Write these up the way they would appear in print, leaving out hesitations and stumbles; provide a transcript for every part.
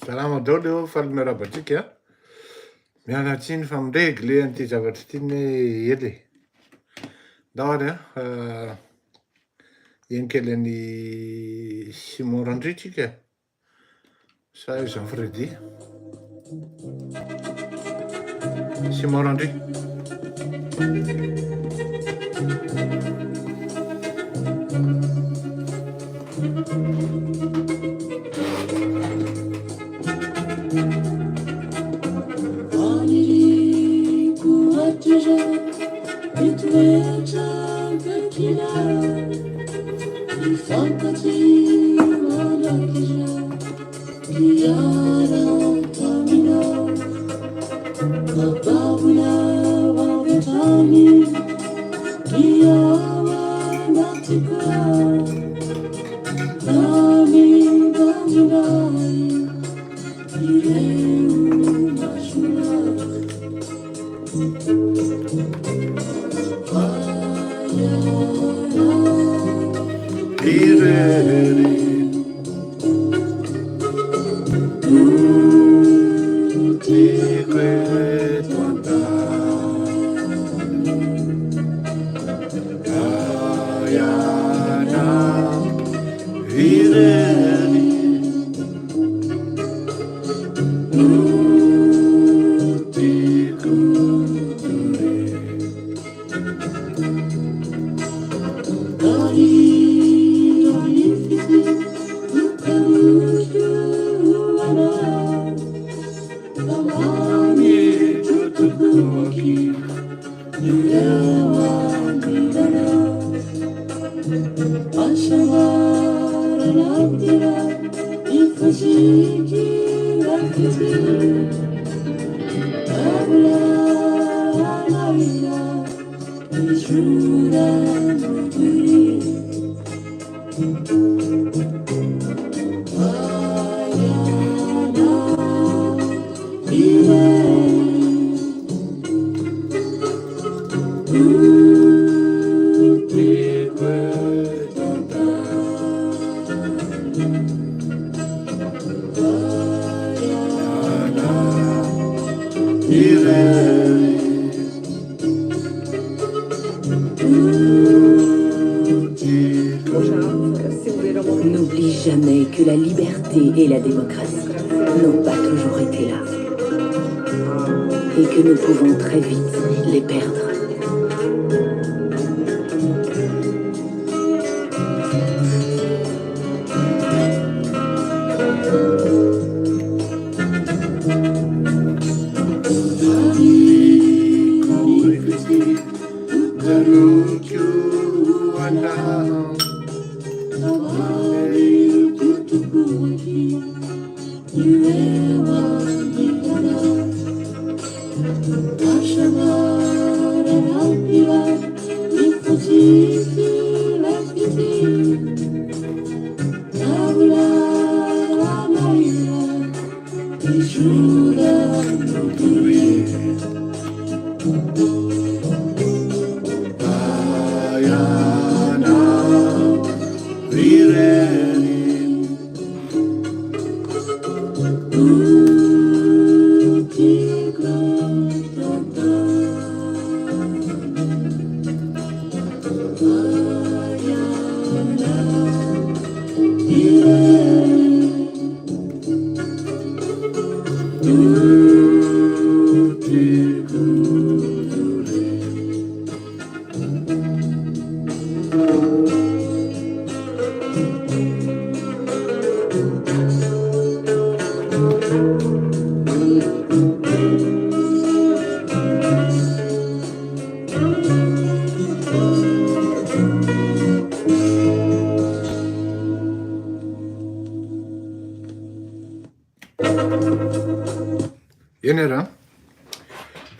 Salama daholo falonarabatsika. Miala tsiny fa miregle an'ity zavatra ity ny ely. Daholo enkelany Simon Randritsika. Sa Jean Freddy. Simon Randry. N'oublie jamais que la liberté et la démocratie n'ont pas toujours été là. Et que nous pouvons très vite les perdre.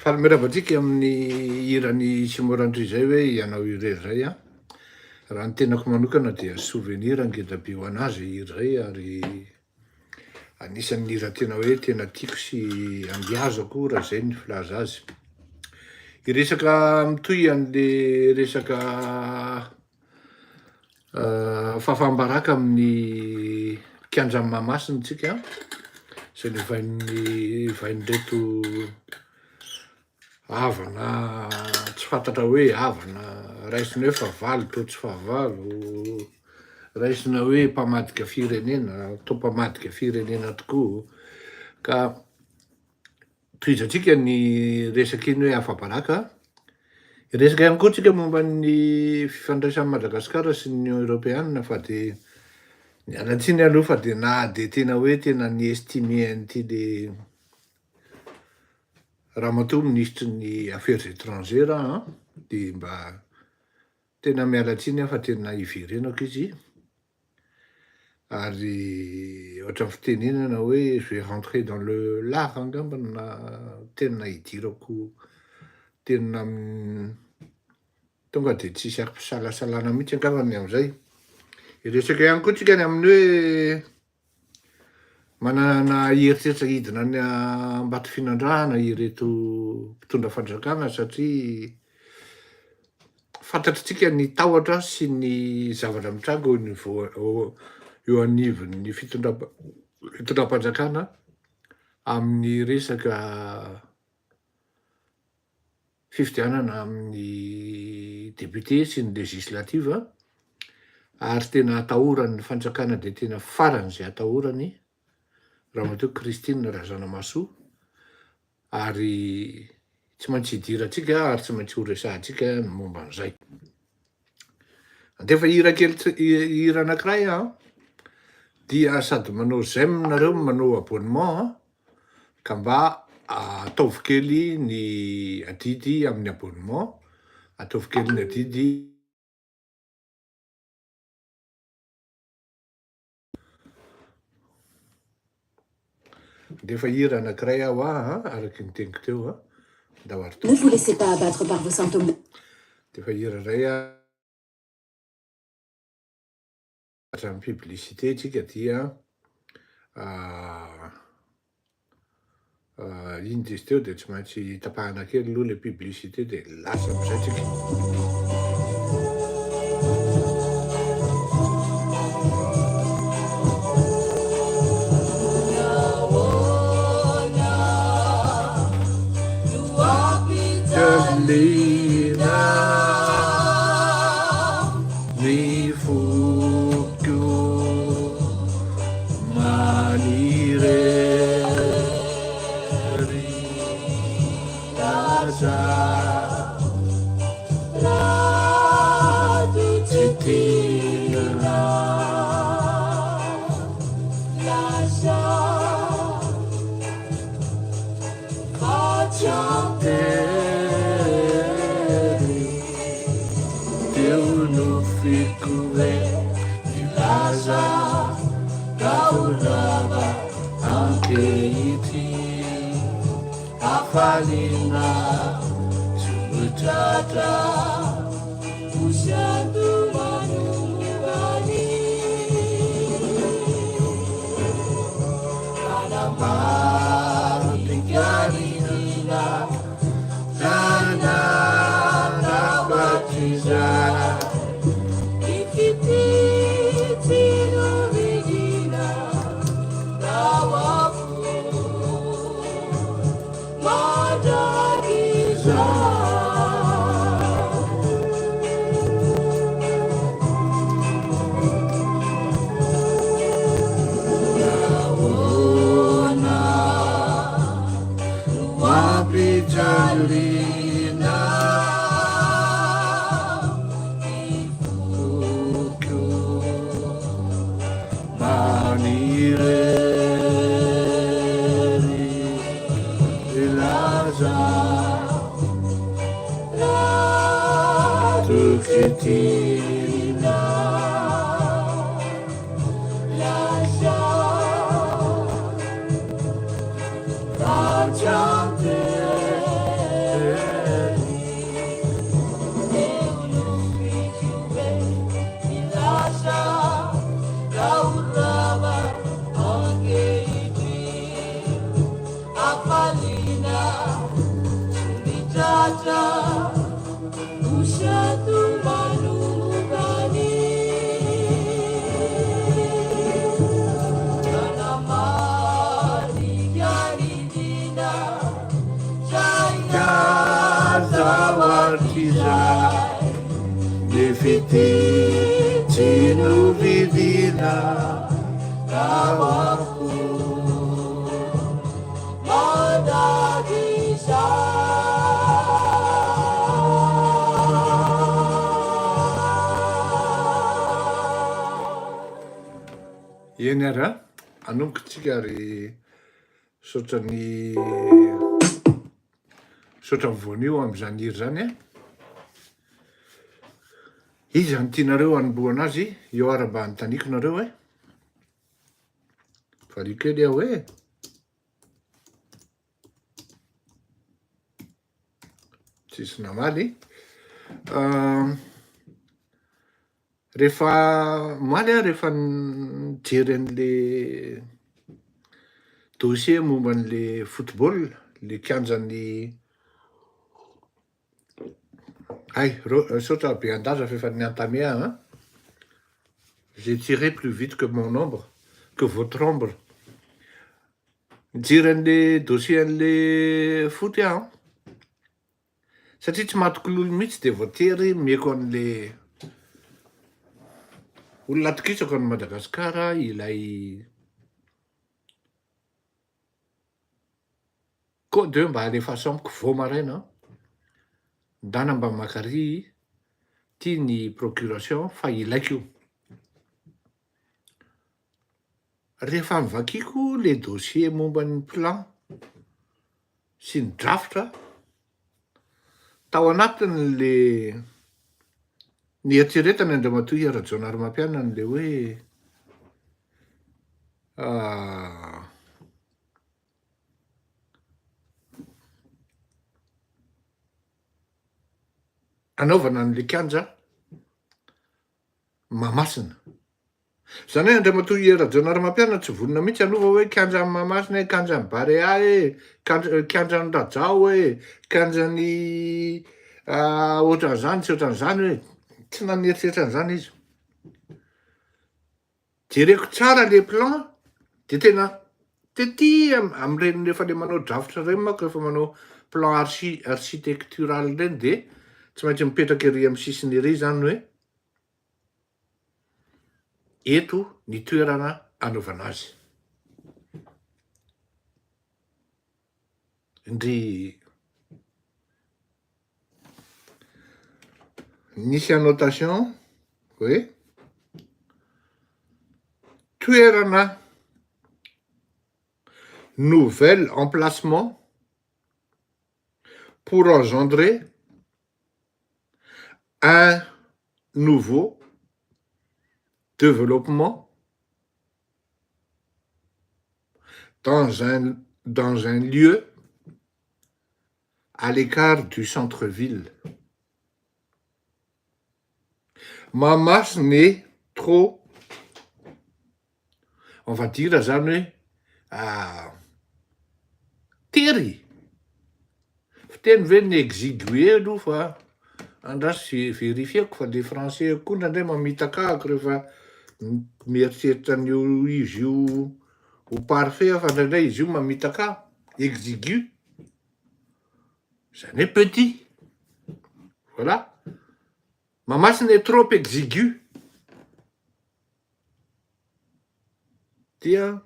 Falmerabatsika amin'ny hirany Simorandry zay hoe ianao irery zay a. Raha ny tenako manokana dia souvenir angeda-be ho anazy hira zay ary anisan'ny hira tena hoe tena tiako sy andiazako raha zay ny filaza azy. Iresaka mitohy an'le resaka fahafahambaraka amin'ny kiandrany Mahamasina tsika se vain'reto havana tsy fantatra hoe havana raisina hoe fahavalo to tsy fahavalo, raisina hoe mpamadika firenena to mpamadika firenena tokoa. Ka tohizatsika ny resaky iny hoe afa-baraka, resaka ihany koa tsika momba ny fifandraisan'ny Madagasikara sy ny Union Européenne fa de ny alatsiny aloha fa de na de tena hoe tena ny estime an'ity le ramatoa ministry ny affaires étrangères de mba tena mialatsiny aho fa tena iverenako izy, ary ohatra fitenenana hoe je vais rentrer dans le l'art angamba na tena idirako tena tonga de tsisy arim-pisalasalana mihitsy angambany am'izay. Resaka ihany koa tsika ny amin'ny hoe manana heritreritra hidina ny ambato finandrahana ireto mpitondra fanjakana satria fantatritsika ny tahotra sy ny zavatra mitranga eo anivon'ny fitondram-panjakana amin'ny resaka fifidianana amin'ny député sy ny législative, ary tena atahorany ny fanjakana de tena farany zay atahorany ramatoa Christine Razanamahasoa, ary tsy maintsy hidirantsika ary tsy maintsy ho resahantsika ny momba an'izay. Andefa hira kely hira anankiray dia sady manao j'aime nareo manao abonnement ka mba ataovy kely ny adidy amin'ny abonnement, ataovy kely ny adidy defa hira anankiray aho araky ny teniko teo da ho Ne vous laissez pas abattre par vos symptômes. defa hira ray hatramy publicité tsika dia iny dizy teo de tsy maintsy tapahana kely aloha le publicité de lasa am'izay tsika. Lina ni fuku manireri taza la titina lascia facciate fico di casa caurava anche ti a falina suciata usando manumani alla mano di chiarina sana da battizzare Lina fuku manireri ilaza tukitina lascia facciate Anamari ty tsy novidina ao ako eny ary a anomboka tsika ary sotrany voanio am'izany hira zany a izy any tianareo anomboana azy eo ara mba anotaniko nareo e vario kely aho e tsisy namaly rehefa maly a rehefa nijery an'le dossier momba an'le football le kianjan'ny saotra be andaza fa efa niantamé hein. J'ai tiré plus vite que mon ombre, que votre ombre. Mijery an'le dossier an'le foot aho satria tsy mahatokololo mihitsy de voatery meko an'le olona atokisako any Madagasikara ilay code mba alefaso amiko vao maraina ndana mba makary tia ny procuration fa ilaiko io rehefa nivakiko le dossier momba ny plan sy ny draftra tao anatiny le ny eritreretana Andriamatoa Iarajonary Mampiana n'le hoe anaovana an'le kianja Mahamasina. Zany hoe Andriamatoa Iarajonary Mampiana tsy vonona mihitsy anova hoe kianja Mahamasina e, kianja ny Barea e, kianja ny Rajao e, kianja ny ohatran'izany sy ohatran'izany hoe tsy naneritseritra an'izany izy. Jereko tsara le plan de tena tety am'ireny rehefa le manao drafitra reny manko rehefa manao plan architectural reny de tsy maintsy mipetraka ery amin'ny sisiny ery zany hoe eto ny toerana anaovana azy. Ndry nisy annotation hoe toerana nouvel emplacement pour engendrer un nouveau développement dans un lieu à l'écart du centre-ville. Mahamasina est trop, on va dire zany hoe tery fiteny ve ny exigué aloha fa andrasy verifieko fa le français koa ndraindray mamitaka-ako rehefa mieritreritra an'io izy io ho parfait fa ndraindray izy io mamitaka exigu zany hoe petit. Voilà. Mahamasina est trop exigu dia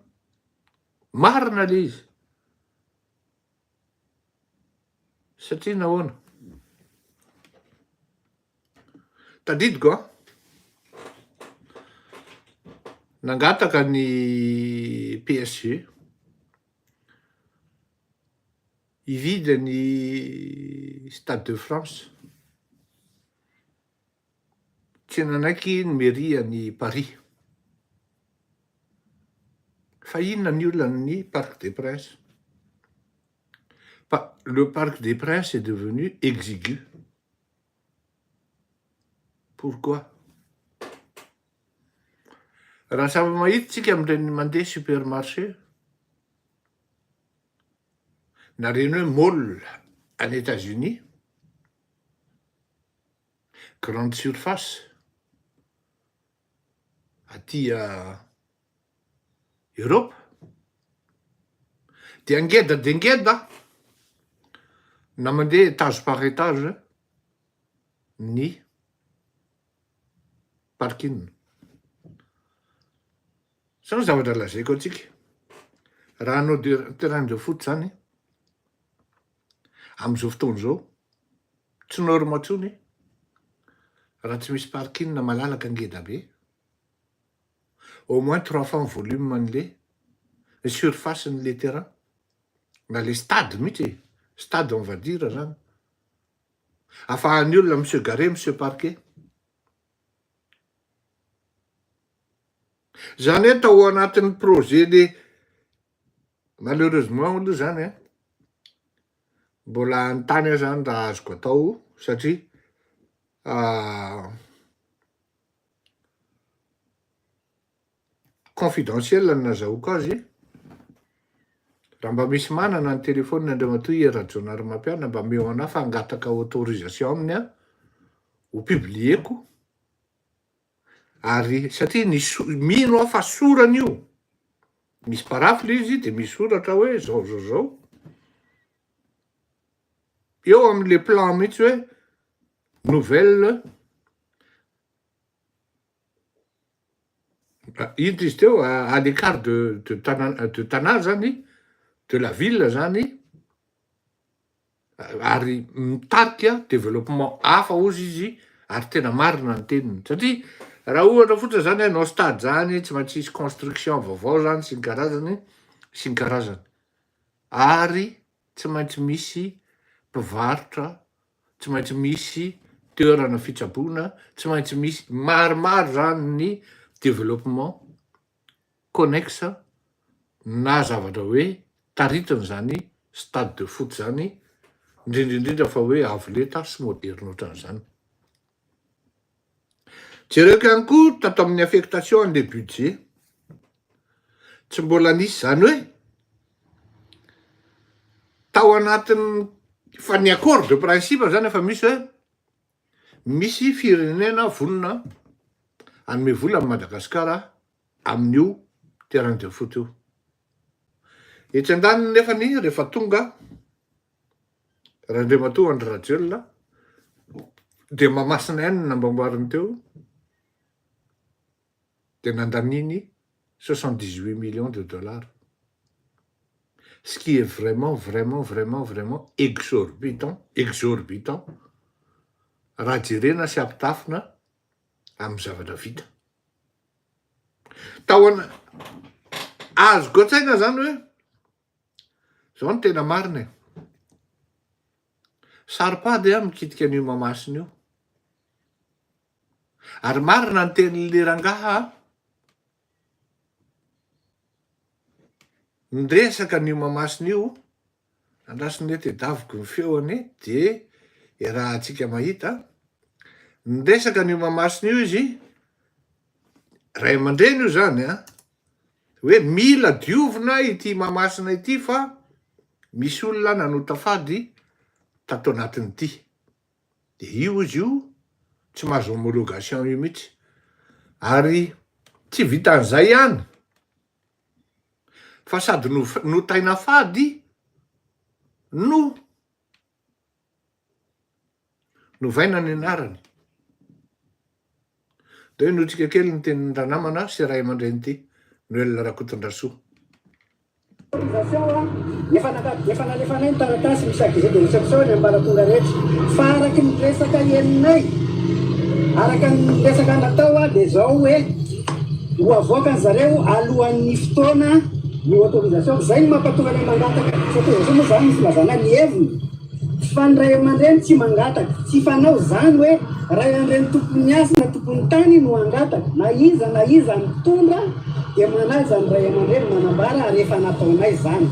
marina le izy satria nahoana tadidiko nangataka ny PSG hividy ny Stade de France tsy nanaiky ny mairie ny Paris fa inona ny olona ny Parc des Princes. Le Parc des Princes est devenu exigu. Pourquoi? Raha samy mahita tsika amin'ireny mandeha supermarché na reny hoe mall en États-Unis, grande surface aty Europe, dia ngeda de ngeda na mandeha étage par étage ny parking. Zany zavatra lazaiko antsika. Raha anao terrain de foot zany, am'izao fotoana zao, tsy norma ntsony raha tsy misy parking malalaka ngeda be. Au moins 3 fois ny volume an'le surface n'le terrain. Na le stade mihitsy, stade on va dire zany. Afahan'ny olona monsieur garé, monsieur parquet. Zany hoe tao anatin'ny projet le malheureusement aloha zany mbola antany zany raha azoko atao satria confidentiel ny nazahoako azy. Raha mba misy manana ny telefônina Andriamatoa Erajonary Mampiana mba meo anahy fa angataka autorisation aminy ho publieko. Ary satria mino aho fa sorany io. Misy parafle izy de misy soratra hoe zao. Eo am'le plan mihitsy hoe nouvelle ino izy teo à l'écart de Tana zany, de la ville zany, ary mitarika développement hafa ozy izy ary tena marina ny teniny. Satria raha ohatra fotsiny zany anao stade zany tsy maintsy hisy construction vaovao zany sy ny karazany. Ary tsy maintsy misy mpivarotra, tsy maintsy misy toerana fitsaboana, tsy maintsy misy maromaro zany ny développement connexe na zavatra hoe taritiny zany stade de foot zany, indrindrindrindra fa hoe avo lenta sy moderne ohatran'izany. Jereko ihany koa tato amin'ny affectation le budget, tsy mbola nisy zany hoe tao anatin'ny fa ny accord de principe zany efa misy hoe misy firenena vonona anome vola amin'ny Madagasikara amin'io terrain de foot io. Etsy andaniny nefany rehefa tonga Andriamatoa Andry Rajoelina de Mahamasina ihany nambamboariny teo de nandaniny 78 millions de dollars. Ce qui est vraiment exorbitant. Raha jerena sy ampitafina amin'ny zavatra vita. Azoko an-tsaina zany hoe zao no tena marina. Saripady mikitika an'io Mahamasina io. Ary marina ny tenin'le rangaha niresaka an'io Mahamasina io, andrasiny hoe tedaviko ny feony de raha antsika mahita, niresaka an'io Mahamasina io izy, ray aman-dreny io zany hoe mila diovina ity Mahamasina ity fa misy olona nanota fady tato anatiny ity. De io izy io tsy mahazo homologation io mihitsy. Ary tsy vitan'izay ihany, fa sady notaina fady novaina ny anarany. De notsika kely ny tenin'ny namana sy ray aman-dreny ity, Noël Rakotondrasoa. Efa nalefanay ny taratasy misy accusé de réception ambaratonga rehetra fa araky ny resaka eninay, araka ny resaka natao de zao hoe ho avoaka ny zareo alohan'ny fotoana ny autorisation. Zay ny mampatonga ny mangataka satria zao moa zany misy lazana ny heviny fa ny ray aman-dreny tsy mangataka, tsy fanao zany hoe ray aman-dreny tompony asa na tompony tany no angataka, na iza mitondra de manaja ny ray aman-dreny manambara ary efa nataonay zany.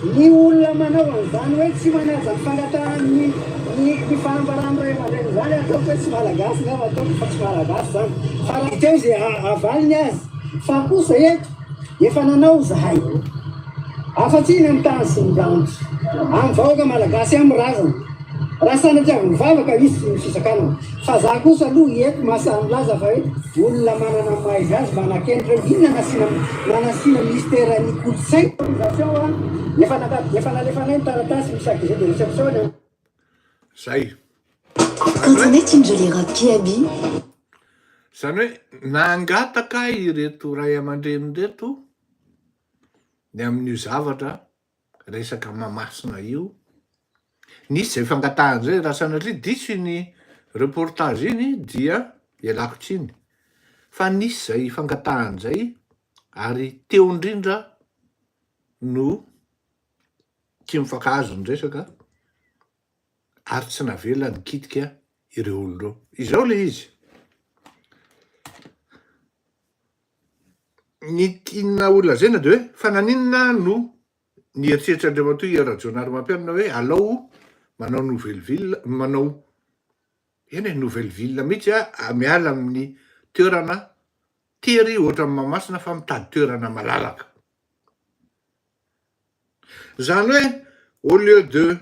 Ny olona manao an'izany hoe tsy manaja ny fangatahany ny fanambarany ray aman-dreny zany ataoko hoe tsy malagasy nefa ataoko fa tsy malagasy zany. Fa raha teo zay avaliny azy, fa kosa eto efa nanao zahay. Afa-tsiny amin'ny tany sy ny rantsy, amin'ny vahoaka malagasy amin'ny razana. Raha sanatria mivavaka misy ny fisakana. Fa za kosa aloha eto mahasamilaza fa hoe olona manana mahay azy manakendra inona nanasiana ministère ny kolontsaina. Efa nalefanay ny taratasy misy accusé de réception. Zay. Quand on est une jolie robe qui habille. Zany hoe nangataka ireto ray aman-dreny reto ny amin'io zavatra resaka mamasina io. Nisy zay fangatahany zay raha sanatria diso iny reportage iny dia ialako tsiny. Fa nisy zay fangatahany zay ary teo indrindra no tsy mifankahazo ny resaka ary tsy navela nikitika ireo olon'ireo. Izao le izy. Ny tiana olona zay na de hoe fa naninona no nieritreritran'Andriamatoa Iarajonary Mampianina hoe alao manao nouvelle-ville, manao nouvelle-ville mihitsy miala amin'ny toerana tery ohatra amin'ny Mahamasina fa mitady toerana malalaka. Zany hoe au lieu de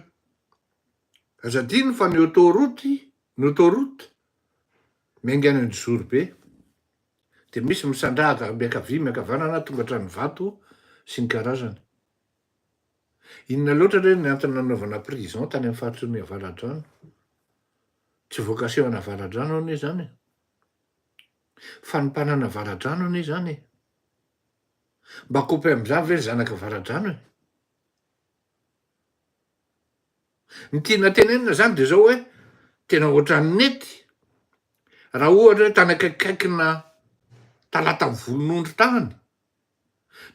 azadino fa ny autoroute miaingana ny Zorobe de misy misandrahaka miankavia miankavanana tonga hatrany Vato sy ny karazany. Inona loatra re ny antony nanaovana prison tany amin'ny faritry ny Avaradrano? Tsy vocation-na Avaradrano anie zany. Fanimpanana Avaradrano anie zany. Mba kopy am'izany ve ny zanaka Avaradrano e? Ny tiana tenenina zany de zao hoe tena ohatran'ny nety. Raha ohatra hoe tany akaikaikina talata amin'ny volon'ondry tany,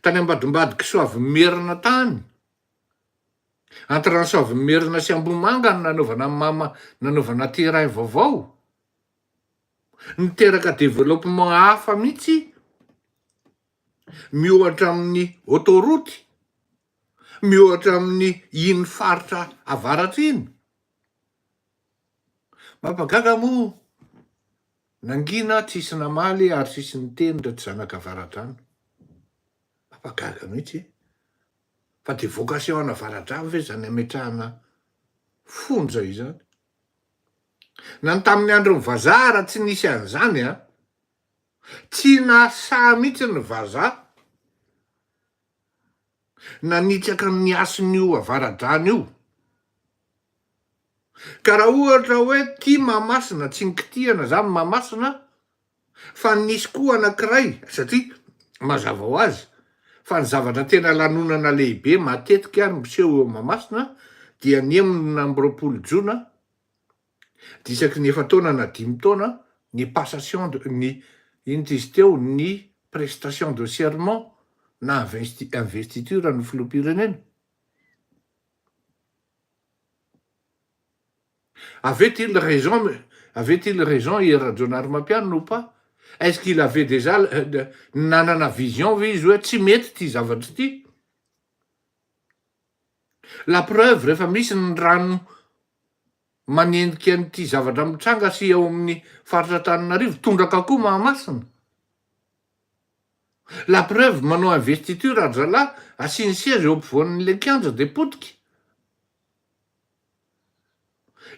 tany ambadimbadiky Soavimerina tany, entre ny Soavimerina sy Ambomanga no nanaovana terrain vaovao, niteraka développement hafa mihitsy, miohatra amin'ny autoroute, miohatra amin'ny iny faritra avaratra iny. Mampagaga moa nangina tsisy namaly ary tsisy niteny reto zanaka Avaradrano. Mampagaga mihitsy. Fa de vocation-na Avaradrano ve zany ametrahana fonja izany? Na ny tamin'ny andron'ny vazaha raha tsy nisy an'izany tsy nasa mihitsy ny vazaha nanitsaka ny ason'io Avaradrano io. Ka raha ohatra hoe tia Mahamasina tsy nikitihana zany Mahamasina, fa nisy koa anankiray satria mazava ho azy fa ny zavatra tena lanonana lehibe matetika ary miseho eo Mahamasina dia ny 19 Jona disaky ny 9 taona na 5 taona ny passation ny ino izy teo ny prestation de serment na investiture ny filoham-pirenena. Avait-il raison Iarajonary Mampianina ou pas? Est-ce qu'il avait déjà nanana vision ve izy hoe tsy mety ty zavatra ty? La preuve rehefa misy ny rano manendika an'ity zavatra mitranga sy eo amin'ny faritra Antananarivo tondraka koa Mahamasina. La preuve manao investiture ary zalahy asiny siège eo ampovoan'le kianja de potiky.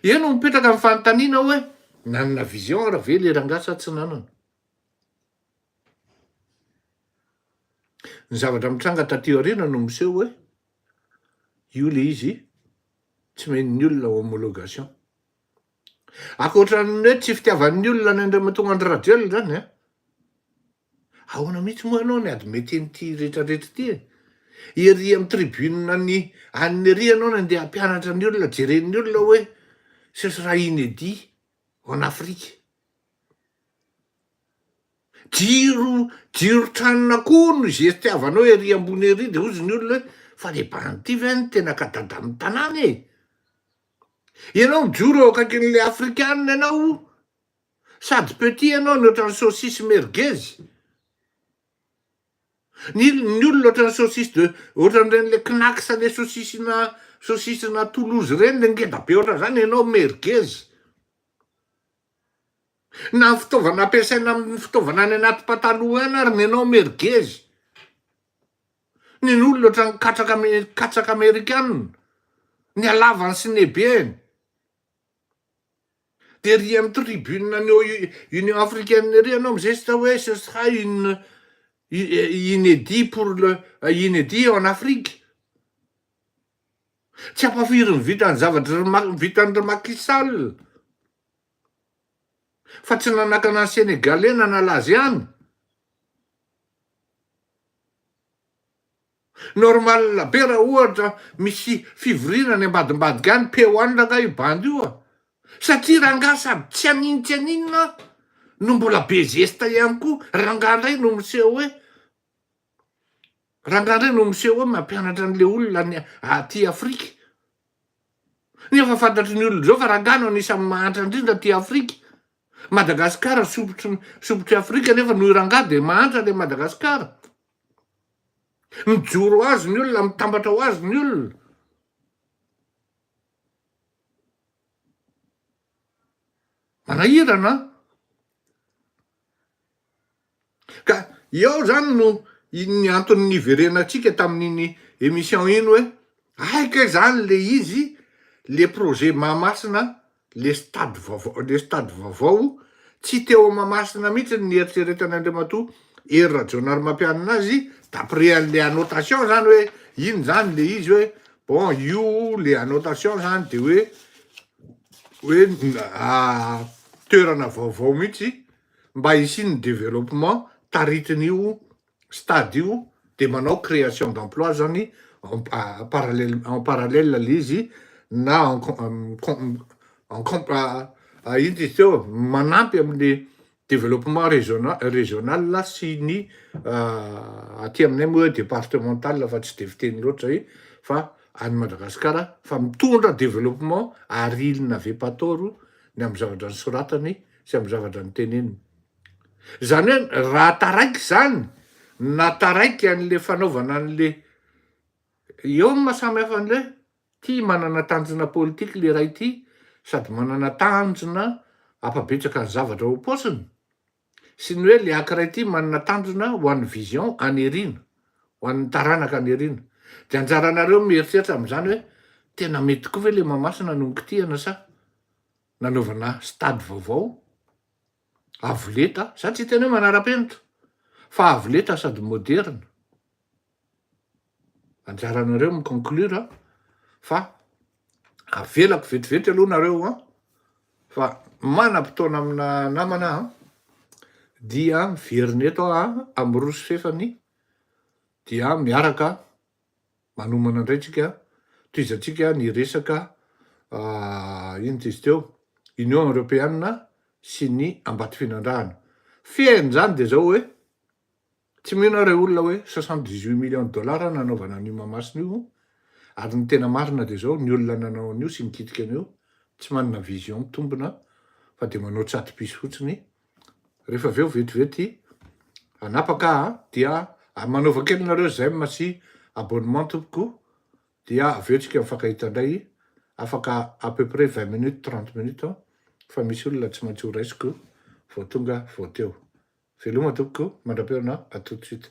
Eno mipetraka amin'ny fanontaniana hoe nanana vision raha ve le rangasa tsy nanana. Ny zavatra mitranga taty aoriana no miseho hoe io le izy tsy men'ny olona homologation. Akoatran'ny hoe tsy fitiavan'ny olona ny Andriamatoa Andry Rajoelina zany ahoana mihitsy moa ianao ny ady mety an'ity rehetrarehetra ty ery amin'ny tribune ny an'ny ery ianao ny andeha hampianatra ny olona jeren'ny olona hoe ce sera inédit en Afrique. Jiro tranona koa no izay fitiavanao ery ambony ery de ozy ny olona hoe fa le banty ve ny tena kadada amin'ny tanàna e. Ianao mijoro eo akaikin'le afrikanina ianao sady petit ianao ny ohatran'ny saucisse merguez. Ny olona ohatran'ny saucisse de ohatran'ireny knax le saucisse-na Toulouse reny le ngeda be ohatran' zany ianao merguez. Na fitaovana ampiasaina amin'ny fitaovana any anaty pataloha any ary ny ianao merguez. Ny olona ohatran'ny katsaka amerikanina, ny alavany sy ny ebeny. De ry amin'ny tribune ny Union africaine ery ianao mizesta hoe ce sera une inédit inédit en Afrique. Tsy ampafiry ny vitan'ny zavatra vitan'ny Macky Sall. Fa tsy nanakana ny Sénégalais nanalazy any. Normal be raha ohatra misy fivoriana ny ambadimbadika any, peo any ranga io bandy io a. Satria rangahy sady tsy aninona no mbola be zesta ihany koa. Rangahy indray no miseho hoe mampianatra an'le olona ny aty Afrika. Nefa fantatry ny olona zao fa rangahy no anisany mahantra indrindra aty Afrika. Madagasikara sopotry Afrika nefa noho rangahy de mahantra le Madagasikara. Mijoro azy ny olona, mitambatra ho azy ny olona. Manahirana. Ka eo zany no ny antony niverenantsika tamin'iny émission iny hoe aika zany le izy, le projet Mahamasina, le stade vaovao, tsy teo Mahamasina mihitsy ny eritreretan'Andriamatoa. Ery Rajaonary mampianina azy d'après an'le annotation zany hoe iny zany le izy hoe bon io le annotation zany de hoe toerana vaovao mihitsy mba hisiny développement taritin'io stade io, de manao création d'emploi zany en parallèle l'izy na ino izy teo manampy amin'le développement régional sy ny aty aminay moa départemental fa tsy de fiteny loatra zay fa any Madagasikara fa mitondra développement arilina Avepatoro ny amin'ny zavatra nisoratany sy amin'ny zavatra niteneniny. Zany hoe raha taraiky zany na taraiky an'le fanaovana an'le eo ny mahasamihafa an'le ty manana tanjona politika le ray ty sady manana tanjona ampabetsaka ny zavatra ho posiny. Sy ny hoe le ankiray ty manana tanjona ho an'ny vision anerina, ho an'ny taranaka anerina. De anjaranareo mieritreritra amin'izany hoe tena mety koa ve le Mahamasina no nikitihana sa nanaovana stade vaovao avoleta, za tsy tena hoe manara-penitra fa avoleta sady moderne. Anjaranareo miconclure fa avelako vetivety aloha nareo fa manam-potoana amina namana dia miveriny eto amin'ny Roso Fefany dia miaraka manomana indray tsika toizatsika ny resaka ino izy teo Union Européenne sy ny Ambatofinandrahana. Fehiny zany de zao hoe tsy mino reo olona hoe 78 millions de dollars nanaovana an'io Mahamasina io, ary ny tena marina de zao ny olona nanao an'io sy nikitika an'io tsy manana vision mitombina fa de manao tsato-piso fotsiny. Rehefa aveo vetivety anapaka dia manaova kely nareo Zem sy abonnement tompoko dia avetsika mifankahita indray afaka à peu près 20 minutes 30 minutes fa misy olona tsy maintsy ho raisiko vao tonga vao teo. Veloma tompoko, mandra-peona, à tout de suite.